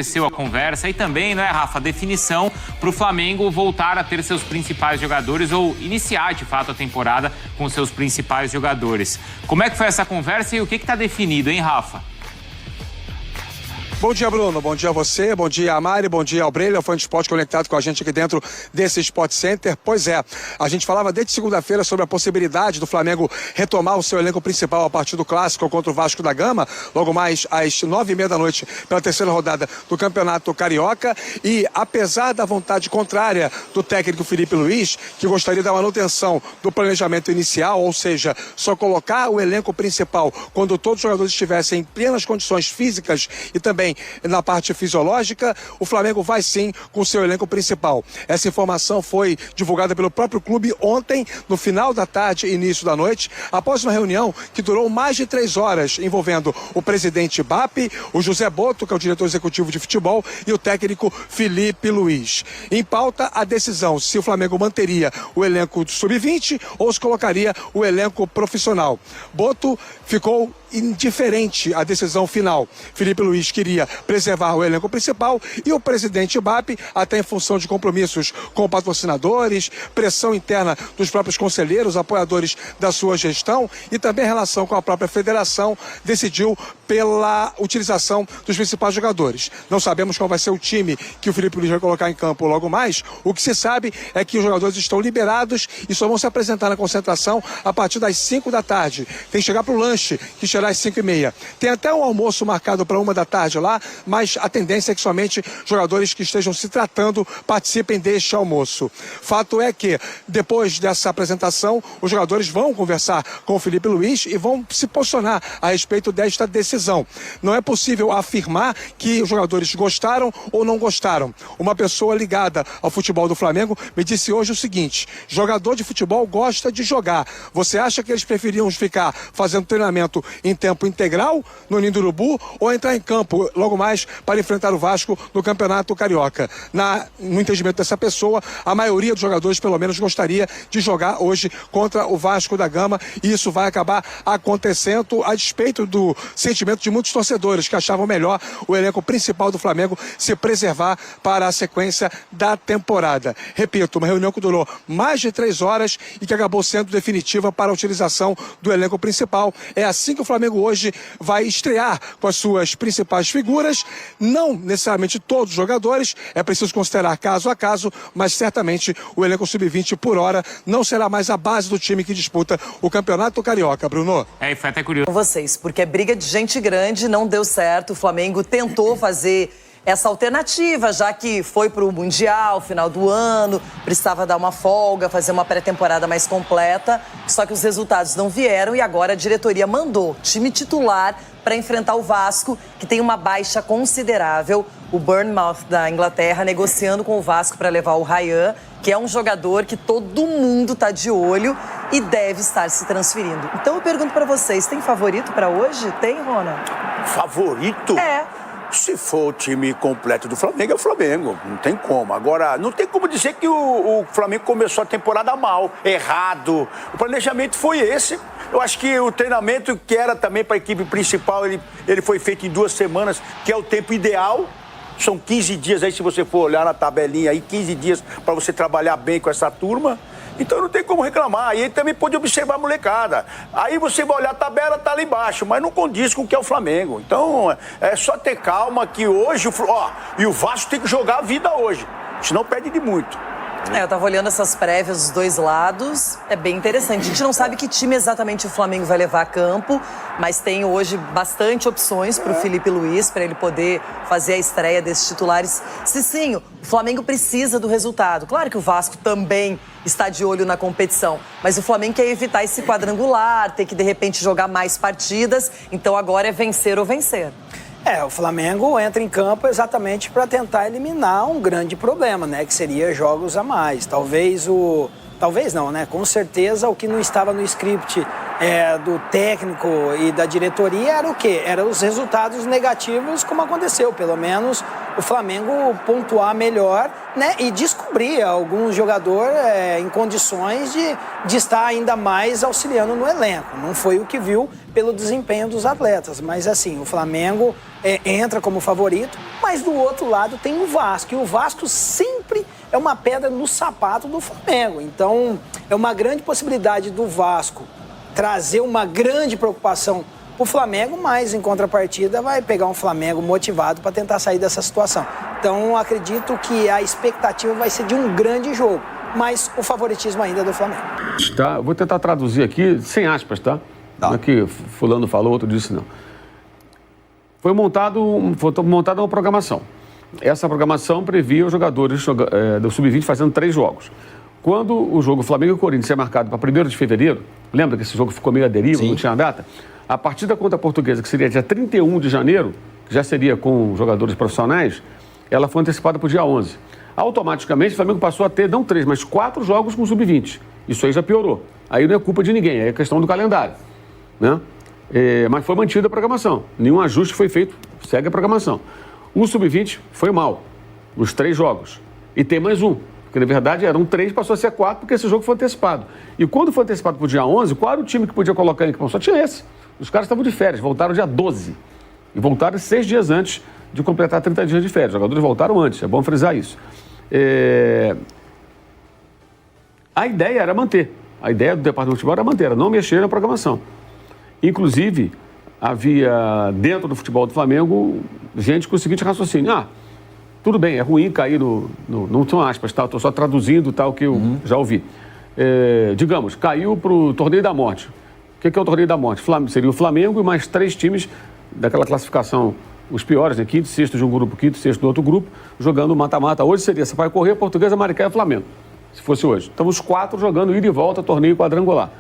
aconteceu a conversa e também, não é, Rafa, a definição para o Flamengo voltar a ter seus principais jogadores ou iniciar, de fato, a temporada com seus principais jogadores. Como é que foi essa conversa e o que está definido, hein, Rafa? Bom dia, Bruno. Bom dia a você, bom dia a Mari, bom dia ao Breila, fã de esporte conectado com a gente aqui dentro desse Sport Center. Pois é, a gente falava desde segunda-feira sobre a possibilidade do Flamengo retomar o seu elenco principal a partir do clássico contra o Vasco da Gama, logo mais às 9h30 da noite, pela terceira rodada do Campeonato Carioca. E apesar da vontade contrária do técnico Felipe Luiz, que gostaria da manutenção do planejamento inicial, ou seja, só colocar o elenco principal quando todos os jogadores estivessem em plenas condições físicas e também na parte fisiológica, o Flamengo vai sim com o seu elenco principal. Essa informação foi divulgada pelo próprio clube ontem, no final da tarde e início da noite, após uma reunião que durou mais de 3 horas, envolvendo o presidente BAP, o José Boto, que é o diretor executivo de futebol, e o técnico Felipe Luiz. Em pauta, a decisão se o Flamengo manteria o elenco do sub-20 ou se colocaria o elenco profissional. Boto ficou indiferente à decisão final. Felipe Luiz queria preservar o elenco principal e o presidente BAP, até em função de compromissos com patrocinadores, pressão interna dos próprios conselheiros, apoiadores da sua gestão e também em relação com a própria federação, decidiu pela utilização dos principais jogadores. Não sabemos qual vai ser o time que o Felipe Luiz vai colocar em campo logo mais. O que se sabe é que os jogadores estão liberados e só vão se apresentar na concentração a partir das 5 da tarde. Tem que chegar para o lanche, que será às 5h30. Tem até um almoço marcado para 1 da tarde lá, mas a tendência é que somente jogadores que estejam se tratando participem deste almoço. Fato é que, depois dessa apresentação, os jogadores vão conversar com o Felipe Luiz e vão se posicionar a respeito desta decisão. Não é possível afirmar que os jogadores gostaram ou não gostaram. Uma pessoa ligada ao futebol do Flamengo me disse hoje o seguinte: jogador de futebol gosta de jogar. Você acha que eles preferiam ficar fazendo treinamento em tempo integral no Ninho do Urubu ou entrar em campo logo mais para enfrentar o Vasco no Campeonato Carioca? No entendimento dessa pessoa, a maioria dos jogadores pelo menos gostaria de jogar hoje contra o Vasco da Gama, e isso vai acabar acontecendo a despeito do sentimento de muitos torcedores que achavam melhor o elenco principal do Flamengo se preservar para a sequência da temporada. Repito, uma reunião que durou mais de 3 horas e que acabou sendo definitiva para a utilização do elenco principal. É assim que o Flamengo hoje vai estrear com as suas principais figuras, não necessariamente todos os jogadores, é preciso considerar caso a caso, mas certamente o elenco sub-20 por hora não será mais a base do time que disputa o Campeonato Carioca, Bruno. E foi até curioso. Vocês, porque é briga de gente grande, não deu certo, o Flamengo tentou fazer essa alternativa, já que foi para o Mundial, final do ano, precisava dar uma folga, fazer uma pré-temporada mais completa, só que os resultados não vieram e agora a diretoria mandou time titular para enfrentar o Vasco, que tem uma baixa considerável. O Bournemouth da Inglaterra negociando com o Vasco para levar o Ryan, que é um jogador que todo mundo está de olho e deve estar se transferindo. Então eu pergunto para vocês, tem favorito para hoje? Tem, Ronald? Favorito? É. Se for o time completo do Flamengo, é o Flamengo. Não tem como. Agora, não tem como dizer que o Flamengo começou a temporada mal, errado. O planejamento foi esse. Eu acho que o treinamento que era também para a equipe principal, ele foi feito em 2 semanas, que é o tempo ideal. São 15 dias aí, se você for olhar na tabelinha aí, 15 dias para você trabalhar bem com essa turma. Então não tem como reclamar. E ele também pode observar a molecada. Aí você vai olhar a tabela, tá lá embaixo, mas não condiz com o que é o Flamengo. Então é só ter calma que hoje, e o Vasco tem que jogar a vida hoje. Senão perde de muito. Eu tava olhando essas prévias dos dois lados, é bem interessante. A gente não sabe que time exatamente o Flamengo vai levar a campo, mas tem hoje bastante opções pro Felipe Luiz, para ele poder fazer a estreia desses titulares. Cicinho, o Flamengo precisa do resultado. Claro que o Vasco também está de olho na competição, mas o Flamengo quer evitar esse quadrangular, ter que de repente jogar mais partidas, então agora é vencer ou vencer. O Flamengo entra em campo exatamente para tentar eliminar um grande problema, né? Que seria jogos a mais. Talvez não, né? Com certeza o que não estava no script do técnico e da diretoria era o quê? Eram os resultados negativos, como aconteceu. Pelo menos o Flamengo pontuar melhor, né, e descobrir algum jogador em condições de estar ainda mais auxiliando no elenco. Não foi o que viu pelo desempenho dos atletas, mas assim, o Flamengo entra como favorito, mas do outro lado tem o Vasco, e o Vasco sempre é uma pedra no sapato do Flamengo. Então, é uma grande possibilidade do Vasco trazer uma grande preocupação para o Flamengo, mas em contrapartida vai pegar um Flamengo motivado para tentar sair dessa situação. Então, acredito que a expectativa vai ser de um grande jogo, mas o favoritismo ainda é do Flamengo. Tá, vou tentar traduzir aqui, sem aspas, tá? Não é que fulano falou, outro disse não. Foi montada uma programação. Essa programação previa os jogadores do Sub-20 fazendo 3 jogos. Quando o jogo Flamengo e Corinthians é marcado para 1º de fevereiro, lembra que esse jogo ficou meio à deriva, não tinha data? A partida contra a Portuguesa, que seria dia 31 de janeiro, que já seria com jogadores profissionais, ela foi antecipada para o dia 11. Automaticamente, o Flamengo passou a ter, não 3, mas 4 jogos com o Sub-20. Isso aí já piorou. Aí não é culpa de ninguém, é questão do calendário, né? Mas foi mantida a programação. Nenhum ajuste foi feito, segue a programação. O Sub-20 foi mal, os 3 jogos. E tem mais um. Porque, na verdade, eram 3, passou a ser 4, porque esse jogo foi antecipado. E quando foi antecipado para o dia 11, qual era o time que podia colocar em campo? Só tinha esse. Os caras estavam de férias, voltaram dia 12. E voltaram 6 dias antes de completar 30 dias de férias. Os jogadores voltaram antes, é bom frisar isso. A ideia era manter. A ideia do Departamento de Futebol era manter, era não mexer na programação. Inclusive, havia dentro do futebol do Flamengo gente com o seguinte raciocínio. Tudo bem, é ruim cair não são aspas, tá? Estou só traduzindo tal que eu já ouvi. Digamos, caiu para o Torneio da Morte. O que é o Torneio da Morte? Seria o Flamengo e mais 3 times daquela classificação, os piores, né? 5º, 6º de um grupo, 5º, 6º do outro grupo, jogando mata-mata. Hoje seria Sampaio Corrêa, Portuguesa, Maricá e Flamengo, se fosse hoje. Então, os 4 jogando ida e volta, torneio quadrangular.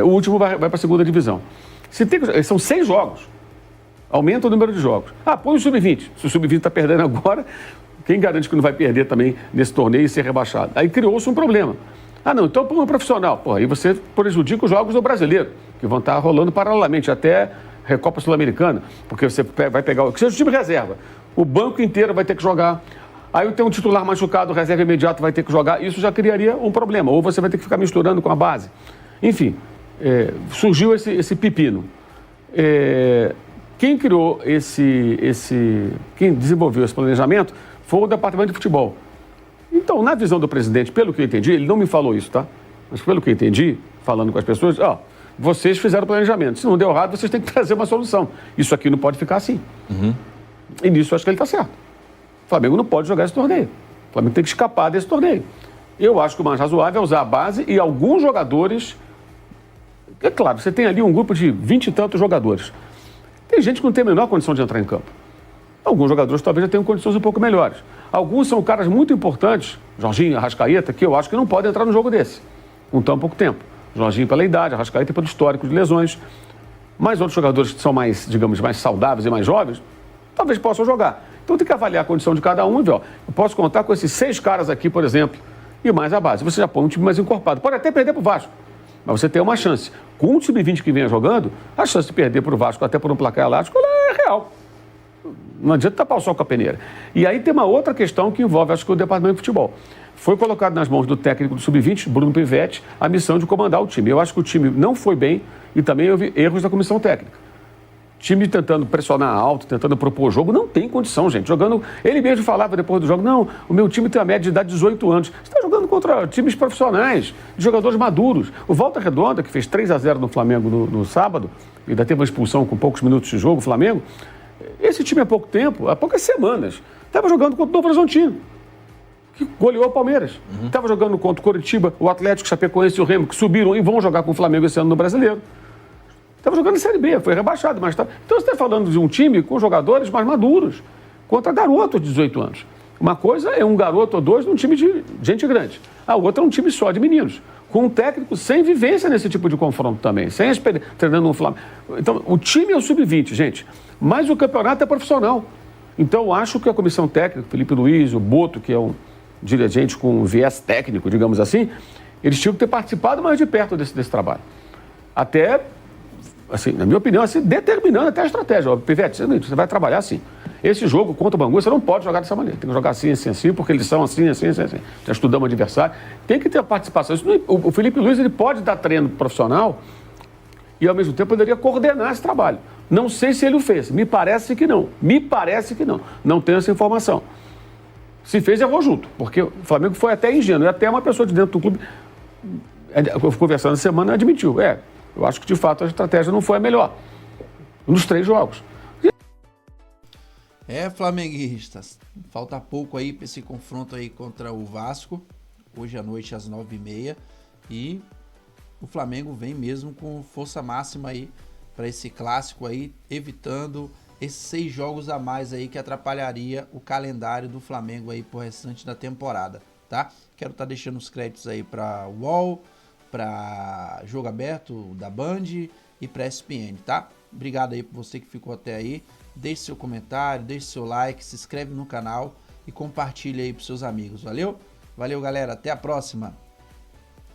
O último vai para a 2ª divisão. São 6 jogos. Aumenta o número de jogos. Põe o Sub-20. Se o Sub-20 está perdendo agora, quem garante que não vai perder também nesse torneio e ser rebaixado? Aí criou-se um problema. Então põe um profissional. Aí você prejudica os jogos do brasileiro, que vão estar rolando paralelamente, até Recopa Sul-Americana, porque você vai pegar, que seja o time reserva. O banco inteiro vai ter que jogar. Aí tem um titular machucado, o reserva imediato vai ter que jogar. Isso já criaria um problema. Ou você vai ter que ficar misturando com a base. Enfim, surgiu esse pepino. Quem criou quem desenvolveu esse planejamento foi o Departamento de Futebol. Então, na visão do presidente, pelo que eu entendi, ele não me falou isso, tá? Mas pelo que eu entendi, falando com as pessoas, vocês fizeram o planejamento. Se não deu errado, vocês têm que trazer uma solução. Isso aqui não pode ficar assim. E nisso eu acho que ele está certo. O Flamengo não pode jogar esse torneio. O Flamengo tem que escapar desse torneio. Eu acho que o mais razoável é usar a base e alguns jogadores. É claro, você tem ali um grupo de 20 e tantos jogadores. Tem gente que não tem a menor condição de entrar em campo. Alguns jogadores talvez já tenham condições um pouco melhores. Alguns são caras muito importantes, Jorginho, Arrascaeta, que eu acho que não podem entrar num jogo desse, com tão pouco tempo. Jorginho pela idade, Arrascaeta pelo histórico de lesões. Mas outros jogadores que são mais, digamos, mais saudáveis e mais jovens, talvez possam jogar. Então tem que avaliar a condição de cada um e ver, eu posso contar com esses 6 caras aqui, por exemplo, e mais a base. Você já põe um time mais encorpado. Pode até perder para o Vasco, mas você tem uma chance. Com o Sub-20 que venha jogando, a chance de perder para o Vasco até por um placar elástico, ela é real. Não adianta tapar o sol com a peneira. E aí tem uma outra questão que envolve, acho que o Departamento de Futebol. Foi colocado nas mãos do técnico do Sub-20, Bruno Pivetti, a missão de comandar o time. Eu acho que o time não foi bem e também houve erros da comissão técnica. Time tentando pressionar alto, tentando propor o jogo, não tem condição, gente. Jogando, ele mesmo falava depois do jogo, não, o meu time tem a média de idade de 18 anos. Você está jogando contra times profissionais, jogadores maduros. O Volta Redonda, que fez 3-0 no Flamengo no sábado, e ainda teve uma expulsão com poucos minutos de jogo, o Flamengo, esse time há pouco tempo, há poucas semanas, estava jogando contra o Novo Horizontino, que goleou o Palmeiras. Estava jogando contra o Coritiba, o Atlético, Chapecoense e o Remo, que subiram e vão jogar com o Flamengo esse ano no Brasileiro. Estava jogando em Série B, foi rebaixado, mas tá. Então você está falando de um time com jogadores mais maduros, contra garotos de 18 anos. Uma coisa é um garoto ou dois num time de gente grande. A outra é um time só de meninos, com um técnico sem vivência nesse tipo de confronto também, sem experiência, treinando um Flamengo. Então, o time é o Sub-20, gente, mas o campeonato é profissional. Então, eu acho que a comissão técnica, Felipe Luiz, o Boto, que é um dirigente com viés técnico, digamos assim, eles tinham que ter participado mais de perto desse trabalho. Até, assim, na minha opinião, assim, determinando até a estratégia. Ó, Pivete, você vai trabalhar assim. esse jogo contra o Bangu, você não pode jogar dessa maneira. Tem que jogar assim, assim, assim, porque eles são assim, assim, assim, assim. Já estudamos o adversário. Tem que ter a participação. O Felipe Luiz, ele pode dar treino profissional e, ao mesmo tempo, poderia coordenar esse trabalho. Não sei se ele o fez. Me parece que não. Me parece que não. Não tenho essa informação. Se fez, errou junto. Porque o Flamengo foi até ingênuo. E até uma pessoa de dentro do clube, conversando na semana, admitiu. Eu acho que, de fato, a estratégia não foi a melhor. Nos 3 jogos. Flamenguistas. Falta pouco aí para esse confronto aí contra o Vasco. Hoje à noite, às 9h30. E o Flamengo vem mesmo com força máxima aí para esse clássico aí, evitando esses 6 jogos a mais aí que atrapalharia o calendário do Flamengo aí pro restante da temporada, tá? Quero estar deixando os créditos aí para UOL, para Jogo Aberto da Band e para ESPN, tá? Obrigado aí por você que ficou até aí. Deixe seu comentário, deixe seu like, se inscreve no canal e compartilhe aí pros seus amigos, valeu? Valeu, galera, até a próxima!